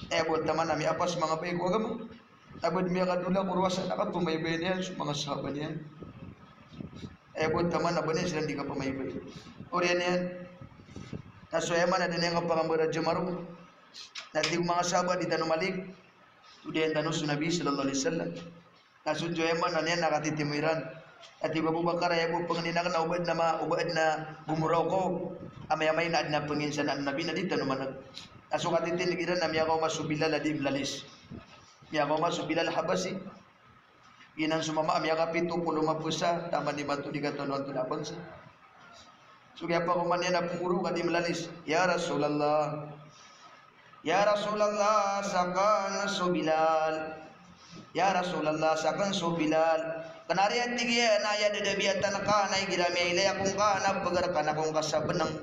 Buat teman nami apa mga baik ko agama. Abad miya kadula kurwasan akat pumaybay niyan mga sahabat niyan. Buat teman apa nih sila di ka pumaybay. Oriyan yan. Nasuyaman na din yung kapangambara jamaru. Nanti mga sahabat di tanong malik. Udah yang tanong su Nabi sallallahu alaihi wasallam. Nasuyaman na niyan nakatitimiran. At Abu Bakar ay po panginakan na ubad na bumuraw ko. Amay-amay na adna panginsan ang Nabi na dito naman. Asukatin tinigiran na miya ko masubila ladim lalis. Miya ko masubila habasi. Inang sumama miya ka 70 mapusa tama ni batu di katonon tu bangsa. Sugya pa ko man yan na pumuro kadim lalis. Ya Rasulullah. Ya Rasulullah sakan subilal. Ya Rasulullah sakan subilal. Kanarian tigiya na ya dedebiatan ka na igirami ilay akong ka na pagar ka na kong kasabenang.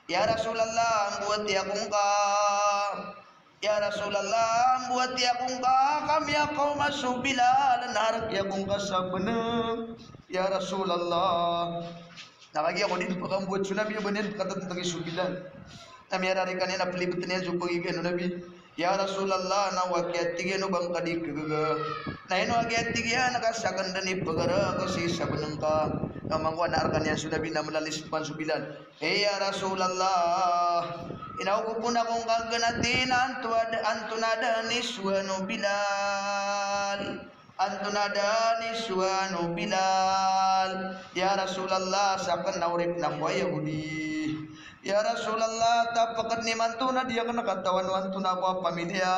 Ya Rasulullah buat ya akong ka. Ya Rasulullah buat ya akong ka kami ako masubila dan harap ya akong kasabenang. Ya Rasulullah. Nakagi ako din pakambuat sunabi ya banin kata tentang subilan. Kami arari kanina pelibet niya supagi kanu Nabi. Ya Rasulullah na wakyat tigyan bang kadik gaga. Na ino wakyat tigyan nakasakan dani pagara kasi sabeneng ka. Namangwa na arkan yan sudah bina melalis pansubilan. Ya Rasulullah. Inaw ko po na kong kaganatin antunada ni suwano Bilal. Antunada ni suwano Bilal. Ya Rasulullah sakan naurip na ko Yahudi. Ya Rasulullah tapakat ni mantuna dia kena katawan mantuna apa pamilya.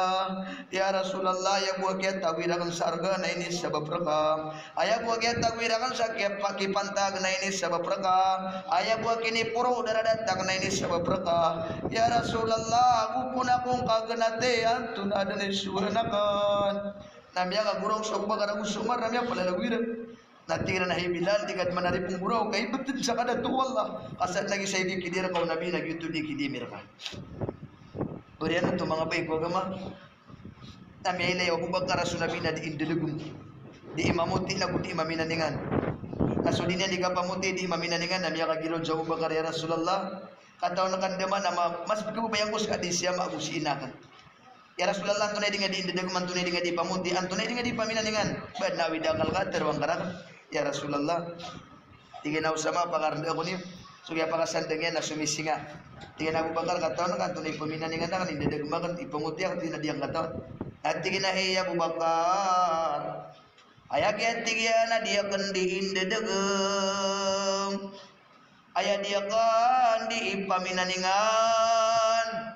Ya Rasulullah ya buat kita tawirakan sarga na ini sebab rekam. Ayah buat kita tawirakan sakit paki pantag na ini sebab rekam. Ayah buat kini puro udara datang na ini sebab rekam. Ya Rasulullah aku pun akong kagenate antuna dan suranakan. Namanya kagurong sobba kada usumar namanya palalagwiran. Nanti kira nahi Bilal tigat manari pungurau kay betul sakada tu wallah asal lagi saya dikidir kau Nabi lagi itu dikidimir kan. Berian itu mga baik agama. Nami ilay Abu Bakar Nabi na di indulugum di imamuti na kuti imaminaningan. Kasudinya di kapamuti di imaminaningan nami kagiro Abu Bakar ya Rasulullah. Kataw nakandaman nama mas kabayang ko sa hadisya maagusinakan. Ya Rasulullah antunay di nga di indulugum antunay di nga di pamuti antunay di nga di paminaningan. Bad na widakal ka terwang karakan. Ya Rasulullah, tiga na usama pakaranda ko niyo. So kaya pakasandangyan na sumisinga. Tiga na Abu Bakar katawan kan tunay paminaningan na kan hindi dagmagan ipamuti ang tinadiyang katawan. At tiga na Abu Bakar. Ayak ya tiga na dia kan di hindi dagam. Ayak dia kan di ipaminaningan.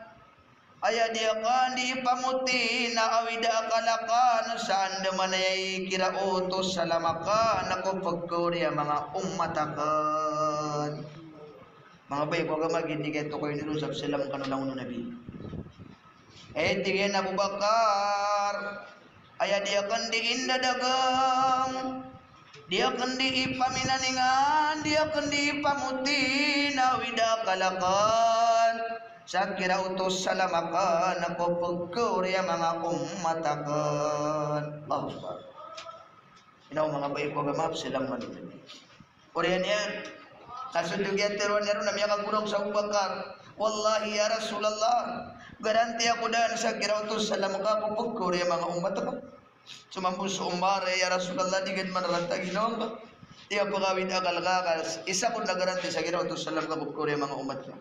Aya dia kan di pamuti na awida kalakan saan manay kira utos salamakan ako pagkuri mga ummatakan. Mga bay ko agama gindi kay to ko ni sab salam kanulang Nabi. Tigyan Abu Bakar. Aya dia kan di inda dagang. Dia kan di ipaminaningan, dia kan di pamuti na awida kalakan. Sakira utos salamakan ako pagkuri mga ummatakan. Allahu Akbar. Inaw mga baik ko agama silang manunin. Oriyan yan. Nasundog yan teruan nero na miya kagurong sa Abu Bakar. Wallahi ya Rasulullah. Garanti ako daan sakira utos salamaka ako pagkuri mga ummatakan. Sumampus umare ya Rasulullah digad manarantag ginawa ka. Iya pagawid akal ka. Isa ko na garanti sakira utos salamaka pagkuri mga ummatakan.